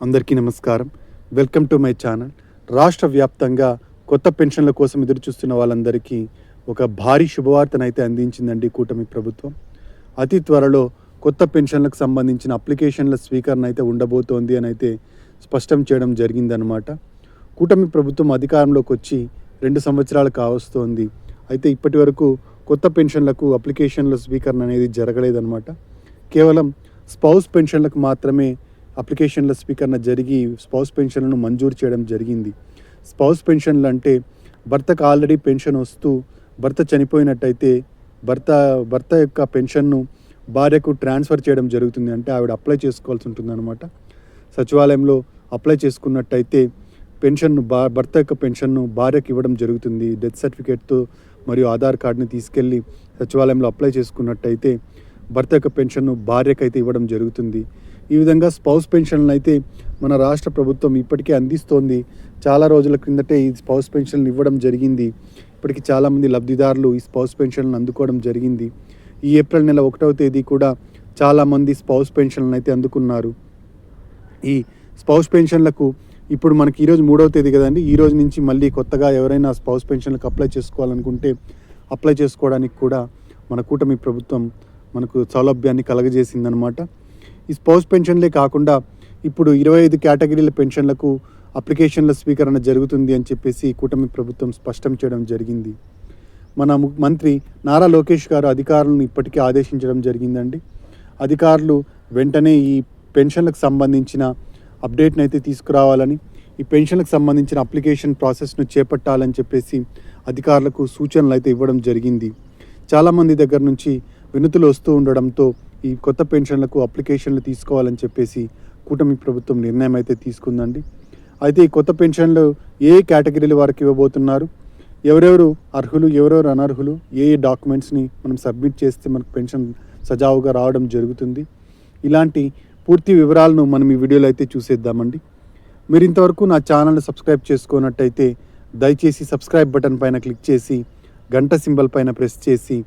అందరికీ నమస్కారం. Welcome to my channel. రాష్ట్ర వ్యాప్తంగా కొత్త పెన్షన్ల కోసం ఎదురు చూస్తున్న వాళ్ళందరికీ ఒక భారీ శుభవార్తనైతే అందించిందండి కూటమి ప్రభుత్వం. అతి త్వరలో కొత్త పెన్షన్లకు సంబంధించిన అప్లికేషన్ల స్వీకరణ అయితే ఉండబోతోంది అని అయితే స్పష్టం చేయడం జరిగిందనమాట. కూటమి ప్రభుత్వం అధికారంలోకి వచ్చి 2 సంవత్సరాలు కావస్తోంది. అయితే ఇప్పటి వరకు కొత్త పెన్షన్లకు అప్లికేషన్ల స్వీకరణ అనేది జరగలేదన్నమాట. కేవలం స్పౌస్ పెన్షన్లకు మాత్రమే అప్లికేషన్ల స్వీకరణ జరిగి స్పౌస్ పెన్షన్లను మంజూరు చేయడం జరిగింది. స్పౌస్ పెన్షన్లు అంటే భర్తకు ఆల్రెడీ పెన్షన్ వస్తూ భర్త చనిపోయినట్టయితే భర్త యొక్క పెన్షన్ను భార్యకు ట్రాన్స్ఫర్ చేయడం జరుగుతుంది. అంటే ఆవిడ అప్లై చేసుకోవాల్సి ఉంటుందన్నమాట. సచివాలయంలో అప్లై చేసుకున్నట్టయితే పెన్షన్ను భర్త యొక్క పెన్షన్ను భార్యకు ఇవ్వడం జరుగుతుంది. డెత్ సర్టిఫికేట్తో మరియు ఆధార్ కార్డుని తీసుకెళ్ళి సచివాలయంలో అప్లై చేసుకున్నట్టయితే భర్త యొక్క పెన్షన్ను భార్యకైతే ఇవ్వడం జరుగుతుంది. ఈ విధంగా స్పౌస్ పెన్షన్లను అయితే మన రాష్ట్ర ప్రభుత్వం ఇప్పటికే అందిస్తోంది. చాలా రోజుల క్రిందటే ఈ స్పౌస్ పెన్షన్లు ఇవ్వడం జరిగింది. ఇప్పటికి చాలామంది లబ్ధిదారులు ఈ స్పౌస్ పెన్షన్లను అందుకోవడం జరిగింది. ఈ ఏప్రిల్ నెల 1వ తేదీ కూడా చాలామంది స్పౌస్ పెన్షన్లను అయితే అందుకున్నారు. ఈ స్పౌస్ పెన్షన్లకు ఇప్పుడు మనకి ఈరోజు 3వ తేదీ కదండి. ఈ రోజు నుంచి మళ్ళీ కొత్తగా ఎవరైనా స్పౌస్ పెన్షన్లకు అప్లై చేసుకోవాలనుకుంటే అప్లై చేసుకోవడానికి కూడా మన కూటమి ప్రభుత్వం మనకు సౌలభ్యాన్ని కలగజేసిందనమాట. ఈ స్పౌస్ పెన్షన్లే కాకుండా ఇప్పుడు 25 కేటగిరీల పెన్షన్లకు అప్లికేషన్ల స్వీకరణ జరుగుతుంది అని చెప్పేసి కూటమి ప్రభుత్వం స్పష్టం చేయడం జరిగింది. మన మంత్రి నారా లోకేష్ గారు అధికారులను ఇప్పటికే ఆదేశించడం జరిగిందండి. అధికారులు వెంటనే ఈ పెన్షన్లకు సంబంధించిన అప్డేట్ని అయితే తీసుకురావాలని, ఈ పెన్షన్లకు సంబంధించిన అప్లికేషన్ ప్రాసెస్ను చేపట్టాలని చెప్పేసి అధికారులకు సూచనలు అయితే ఇవ్వడం జరిగింది. చాలామంది దగ్గర నుంచి వినతులు వస్తూ ఉండడంతో ఈ కొత్త పెన్షన్లకు అప్లికేషన్లు తీసుకోవాలని చెప్పేసి కూటమి ప్రభుత్వం నిర్ణయం అయితే తీసుకుందండి. అయితే ఈ కొత్త పెన్షన్లు ఏ కేటగిరీల వారికి ఇవ్వబోతున్నారు, ఎవరెవరు అర్హులు, ఎవరెవరు అనర్హులు, ఏ డాక్యుమెంట్స్ని మనం సబ్మిట్ చేస్తే మనకు పెన్షన్ సజావుగా రావడం జరుగుతుంది, ఇలాంటి పూర్తి వివరాలను మనం ఈ వీడియోలో అయితే చూసేద్దామండి. మీరు ఇంతవరకు నా ఛానల్ని సబ్స్క్రైబ్ చేసుకున్నట్టయితే దయచేసి సబ్స్క్రైబ్ బటన్ పైన క్లిక్ చేసి గంట సింబల్ పైన ప్రెస్ చేసి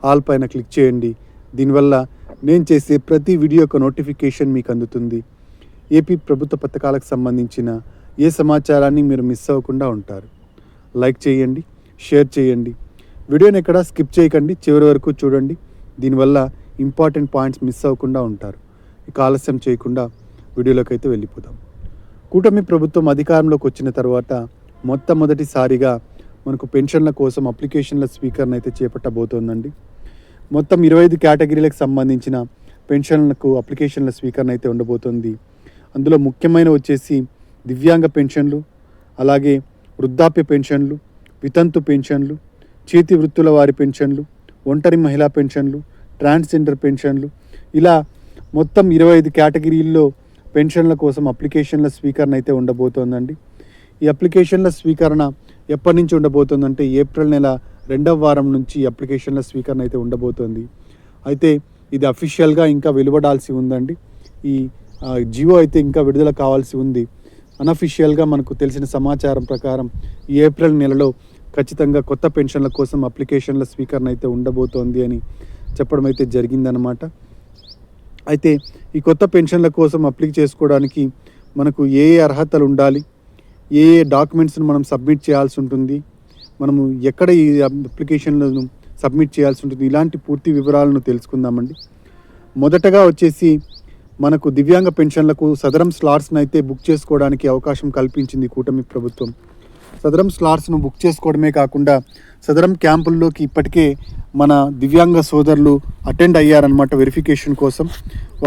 ఆల్ పైన క్లిక్ చేయండి. దీనివల్ల నేను చేసే ప్రతి వీడియో యొక్క నోటిఫికేషన్ మీకు అందుతుంది. ఏపీ ప్రభుత్వ పథకాలకు సంబంధించిన ఏ సమాచారాన్ని మీరు మిస్ అవ్వకుండా ఉంటారు. లైక్ చేయండి, షేర్ చేయండి, వీడియోని ఎక్కడ స్కిప్ చేయకండి, చివరి వరకు చూడండి. దీనివల్ల ఇంపార్టెంట్ పాయింట్స్ మిస్ అవ్వకుండా ఉంటారు. ఇక ఆలస్యం చేయకుండా వీడియోలోకి అయితే వెళ్ళిపోదాం. కూటమి ప్రభుత్వం అధికారంలోకి వచ్చిన తర్వాత మొట్టమొదటిసారిగా మనకు పెన్షన్ల కోసం అప్లికేషన్ల స్వీకరణ అయితే చేపట్టబోతోందండి. మొత్తం 25 కేటగిరీలకు సంబంధించిన పెన్షన్లకు అప్లికేషన్ల స్వీకరణ అయితే ఉండబోతోంది. అందులో ముఖ్యమైన వచ్చేసి దివ్యాంగ పెన్షన్లు, అలాగే వృద్ధాప్య పెన్షన్లు, వితంతు పెన్షన్లు, చేతి వృత్తుల వారి పెన్షన్లు, ఒంటరి మహిళా పెన్షన్లు, ట్రాన్స్జెండర్ పెన్షన్లు, ఇలా మొత్తం 25 కేటగిరీల్లో పెన్షన్ల కోసం అప్లికేషన్ల స్వీకరణ అయితే ఉండబోతోందండి. ఈ అప్లికేషన్ల స్వీకరణ ఎప్పటి నుంచి ఉండబోతోందంటే ఏప్రిల్ నెల 2వ వారం నుంచి అప్లికేషన్ల స్వీకరణ అయితే ఉండబోతోంది. అయితే ఇది అఫీషియల్గా ఇంకా వెలువడాల్సి ఉందండి. ఈ జియో అయితే ఇంకా విడుదల కావాల్సి ఉంది. అనఫీషియల్గా మనకు తెలిసిన సమాచారం ప్రకారం ఈ ఏప్రిల్ నెలలో ఖచ్చితంగా కొత్త పెన్షన్ల కోసం అప్లికేషన్ల స్వీకరణ అయితే ఉండబోతోంది అని చెప్పడం అయితే జరిగిందనమాట. అయితే ఈ కొత్త పెన్షన్ల కోసం అప్లై చేసుకోవడానికి మనకు ఏ అర్హతలు ఉండాలి, ఏ డాక్యుమెంట్స్ను మనం సబ్మిట్ చేయాల్సి ఉంటుంది, మనము ఎక్కడ ఈ అప్లికేషన్లను సబ్మిట్ చేయాల్సి ఉంటుంది, ఇలాంటి పూర్తి వివరాలను తెలుసుకుందామండి. మొదటగా వచ్చేసి మనకు దివ్యాంగ పెన్షన్లకు సదరం స్లాట్స్ను అయితే బుక్ చేసుకోవడానికి అవకాశం కల్పించింది కూటమి ప్రభుత్వం. సదరం స్లాట్స్ను బుక్ చేసుకోవడమే కాకుండా సదరం క్యాంపుల్లోకి ఇప్పటికే మన దివ్యాంగ సోదరులు అటెండ్ అయ్యారనమాట. వెరిఫికేషన్ కోసం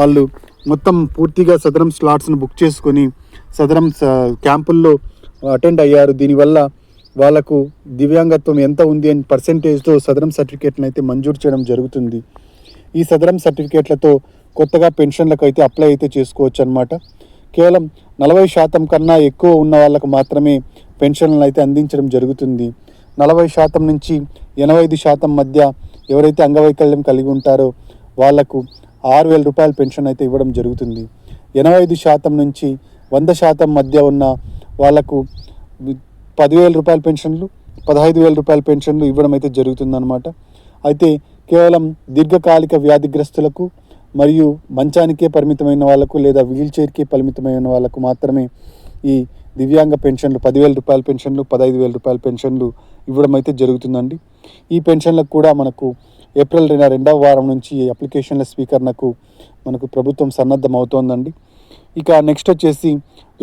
వాళ్ళు మొత్తం పూర్తిగా సదరం స్లాట్స్ను బుక్ చేసుకొని సదరం క్యాంపుల్లో అటెండ్ అయ్యారు. దీనివల్ల వాళ్ళకు దివ్యాంగత్వం ఎంత ఉంది అని పర్సెంటేజ్తో సదరం సర్టిఫికేట్లను అయితే మంజూరు చేయడం జరుగుతుంది. ఈ సదరం సర్టిఫికేట్లతో కొత్తగా పెన్షన్లకు అయితే అప్లై అయితే చేసుకోవచ్చు అనమాట. కేవలం 40% కన్నా ఎక్కువ ఉన్న వాళ్ళకు మాత్రమే పెన్షన్లను అయితే అందించడం జరుగుతుంది. 40% నుంచి 85% మధ్య ఎవరైతే అంగవైకల్యం కలిగి ఉంటారో వాళ్లకు 6,000 రూపాయల పెన్షన్ అయితే ఇవ్వడం జరుగుతుంది. 85% నుంచి 100% మధ్య ఉన్న వాళ్లకు 10,000 రూపాయల పెన్షన్లు, 15,000 రూపాయల పెన్షన్లు ఇవ్వడం అయితే జరుగుతుందన్నమాట. అయితే కేవలం దీర్ఘకాలిక వ్యాధిగ్రస్తులకు మరియు మంచానికే పరిమితమైన వాళ్ళకు లేదా వీల్ చైర్కే పరిమితమైన వాళ్ళకు మాత్రమే ఈ దివ్యాంగ పెన్షన్లు 10,000 రూపాయల పెన్షన్లు, 15,000 రూపాయల పెన్షన్లు ఇవ్వడం అయితే జరుగుతుందండి. ఈ పెన్షన్లకు కూడా మనకు ఏప్రిల్ 2వ వారం నుంచి అప్లికేషన్ల స్వీకరణకు మనకు ప్రభుత్వం సన్నద్ధం అవుతోందండి. ఇక నెక్స్ట్ వచ్చేసి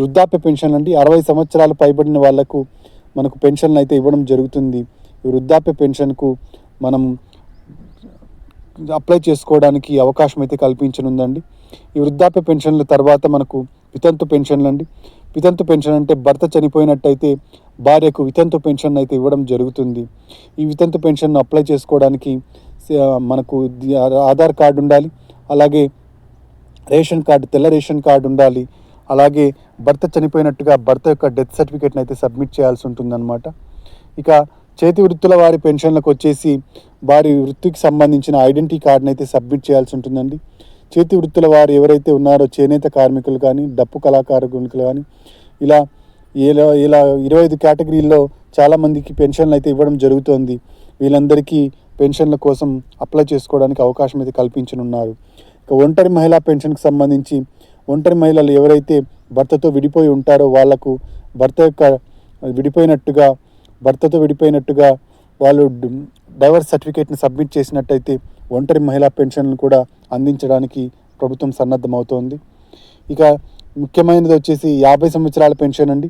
వృద్ధాప్య పెన్షన్ అండి. 60 సంవత్సరాలు పైబడిన వాళ్లకు మనకు పెన్షన్లు అయితే ఇవ్వడం జరుగుతుంది. ఈ వృద్ధాప్య పెన్షన్కు మనం అప్లై చేసుకోవడానికి అవకాశం అయితే కల్పించనుందండి. ఈ వృద్ధాప్య పెన్షన్ల తర్వాత మనకు వితంతు పెన్షన్లు అండి. వితంతు పెన్షన్ అంటే భర్త చనిపోయినట్టయితే భార్యకు వితంతు పెన్షన్ అయితే ఇవ్వడం జరుగుతుంది. ఈ వితంతు పెన్షన్ను అప్లై చేసుకోవడానికి మనకు ఆధార్ కార్డు ఉండాలి, అలాగే రేషన్ కార్డు, తెల్ల రేషన్ కార్డు ఉండాలి, అలాగే భర్త చనిపోయినట్టుగా భర్త యొక్క డెత్ సర్టిఫికేట్ని అయితే సబ్మిట్ చేయాల్సి ఉంటుందన్నమాట. ఇక చేతి వృత్తుల వారి పెన్షన్లకు వచ్చేసి వారి వృత్తికి సంబంధించిన ఐడెంటిటీ కార్డుని అయితే సబ్మిట్ చేయాల్సి ఉంటుందండి. చేతి వృత్తుల వారు ఎవరైతే ఉన్నారో చేనేత కార్మికులు కానీ, డప్పు కళాకారులు కానీ ఇలా 25 కేటగిరీల్లో చాలామందికి పెన్షన్లు అయితే ఇవ్వడం జరుగుతోంది. వీళ్ళందరికీ పెన్షన్ల కోసం అప్లై చేసుకోవడానికి అవకాశం అయితే కల్పించనున్నారు. ఇక ఒంటరి మహిళా పెన్షన్కి సంబంధించి ఒంటరి మహిళలు ఎవరైతే భర్తతో విడిపోయి ఉంటారో వాళ్లకు భర్తతో విడిపోయినట్టుగా వాళ్ళు డైవర్స్ సర్టిఫికేట్ని సబ్మిట్ చేసినట్టయితే ఒంటరి మహిళా పెన్షన్లు కూడా అందించడానికి ప్రభుత్వం సన్నద్ధమవుతోంది. ఇక ముఖ్యమైనది వచ్చేసి 50 సంవత్సరాల పెన్షన్ అండి.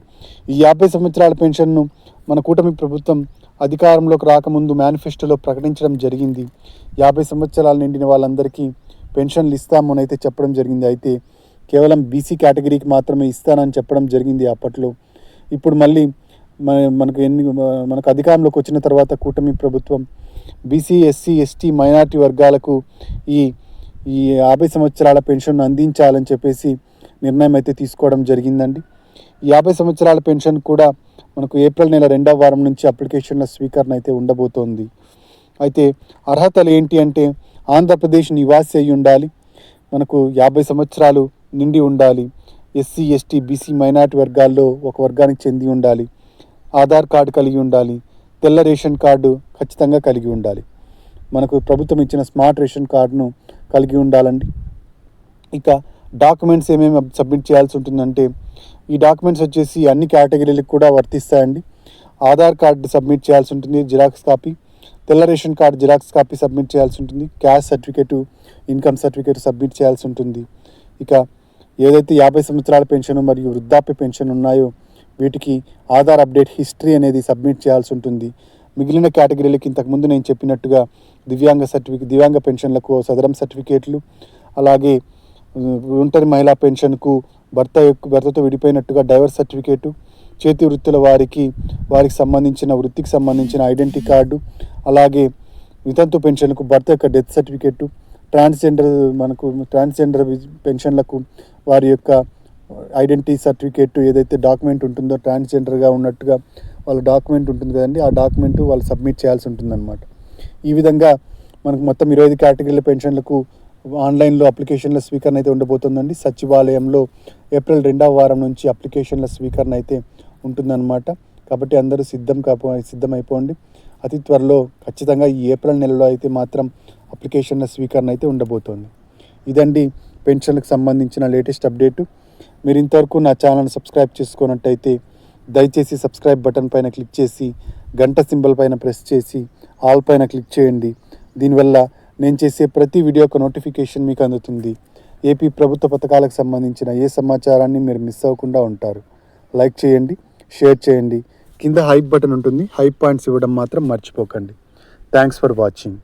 ఈ 50 సంవత్సరాల పెన్షన్ను మన కూటమి ప్రభుత్వం అధికారంలోకి రాకముందు మేనిఫెస్టోలో ప్రకటించడం జరిగింది. 50 సంవత్సరాలు నిండిన వాళ్ళందరికీ పెన్షన్లు ఇస్తామని అయితే చెప్పడం జరిగింది. అయితే కేవలం బీసీ కేటగిరీకి మాత్రమే ఇస్తానని చెప్పడం జరిగింది అప్పట్లో. ఇప్పుడు మళ్ళీ మనకు అధికారంలోకి వచ్చిన తర్వాత కూటమి ప్రభుత్వం బీసీ, ఎస్సీ, ఎస్టీ, మైనారిటీ వర్గాలకు ఈ 50 సంవత్సరాల పెన్షన్ అందించాలని చెప్పేసి నిర్ణయం అయితే తీసుకోవడం జరిగిందండి. ఈ 50 సంవత్సరాల పెన్షన్ కూడా మనకు ఏప్రిల్ 2వ వారం నుంచి అప్లికేషన్ల స్వీకరణ అయితే ఉండబోతోంది. అయితే అర్హతలు ఏంటి అంటే ఆంధ్రప్రదేశ్ నివాసి అయి ఉండాలి, మనకు 50 సంవత్సరాలు నిండి ఉండాలి, ఎస్సీ, ఎస్టీ, బీసీ, మైనారిటీ వర్గాల్లో ఒక వర్గానికి చెంది ఉండాలి, ఆధార్ కార్డు కలిగి ఉండాలి, తెల్ల రేషన్ కార్డు ఖచ్చితంగా కలిగి ఉండాలి, మనకు ప్రభుత్వం ఇచ్చిన స్మార్ట్ రేషన్ కార్డును కలిగి ఉండాలండి. ఇక డాక్యుమెంట్స్ ఏమేమి సబ్మిట్ చేయాల్సి ఉంటుందంటే ఈ డాక్యుమెంట్స్ వచ్చేసి అన్ని కేటగిరీలకు కూడా వర్తిస్తాయండి. ఆధార్ కార్డు సబ్మిట్ చేయాల్సి ఉంటుంది, జిరాక్స్ కాపీ, తెల్ల ration card xerox copy submit చేయాల్సి ఉంటుంది, caste certificate, income certificate submit చేయాల్సి ఉంటుంది. ఇక ఏదైతే 50 సంవత్సరాల పెన్షన్ మరియు వృద్ధాప్య పెన్షన్ ఉన్నాయో వీటికి ఆధార్ అప్డేట్ హిస్టరీ అనేది సబ్మిట్ చేయాల్సి ఉంటుంది. మిగిలిన కేటగిరీలకి ఇంతకుముందు నేను చెప్పినట్టుగా దివ్యాంగ పెన్షన్లకు సదరం సర్టిఫికేట్లు, అలాగే ఒంటరి మహిళా పెన్షన్కు భర్తతో విడిపోయినట్టుగా డైవర్స్ సర్టిఫికేటు, చేతి వృత్తుల వారికి సంబంధించిన వృత్తికి సంబంధించిన ఐడెంటిటీ కార్డు, అలాగే వితంతు పెన్షన్కు భర్త యొక్క డెత్ సర్టిఫికేటు, ట్రాన్స్జెండర్ పెన్షన్లకు వారి యొక్క ఐడెంటిటీ సర్టిఫికేట్ ఏదైతే డాక్యుమెంట్ ఉంటుందో ట్రాన్స్జెండర్గా ఉన్నట్టుగా వాళ్ళ డాక్యుమెంట్ ఉంటుంది కదండి, ఆ డాక్యుమెంట్ వాళ్ళు సబ్మిట్ చేయాల్సి ఉంటుందన్నమాట. ఈ విధంగా మనకు మొత్తం 25 కేటగిరీల పెన్షన్లకు ఆన్లైన్లో అప్లికేషన్ల స్వీకరణ అయితే ఉండబోతుందండి. సచివాలయంలో ఏప్రిల్ 2వ వారం నుంచి అప్లికేషన్ల స్వీకరణ అయితే ఉంటుందన్నమాట. కాబట్టి అందరూ సిద్ధమైపోండి. అతి త్వరలో ఖచ్చితంగా ఈ ఏప్రిల్ నెలలో అయితే మాత్రం అప్లికేషన్ల స్వీకరణ అయితే ఉండబోతోంది. ఇదండి పెన్షన్లకు సంబంధించిన లేటెస్ట్ అప్డేటు. మీరు ఇంతవరకు నా ఛానల్ సబ్స్క్రైబ్ చేసుకున్నట్టయితే దయచేసి సబ్స్క్రైబ్ బటన్ పైన క్లిక్ చేసి గంట సింబల్ పైన ప్రెస్ చేసి ఆల్ పైన క్లిక్ చేయండి. దీనివల్ల నేను చేసే ప్రతి వీడియో యొక్క నోటిఫికేషన్ మీకు అందుతుంది. ఏపీ ప్రభుత్వ పథకాలకు సంబంధించిన ఏ సమాచారాన్ని మీరు మిస్ అవ్వకుండా ఉంటారు. లైక్ చేయండి, షేర్ చేయండి, కింద హైప్ బటన్ ఉంటుంది, హైప్ పాయింట్స్ ఇవ్వడం మాత్రం మర్చిపోకండి. Thanks for watching.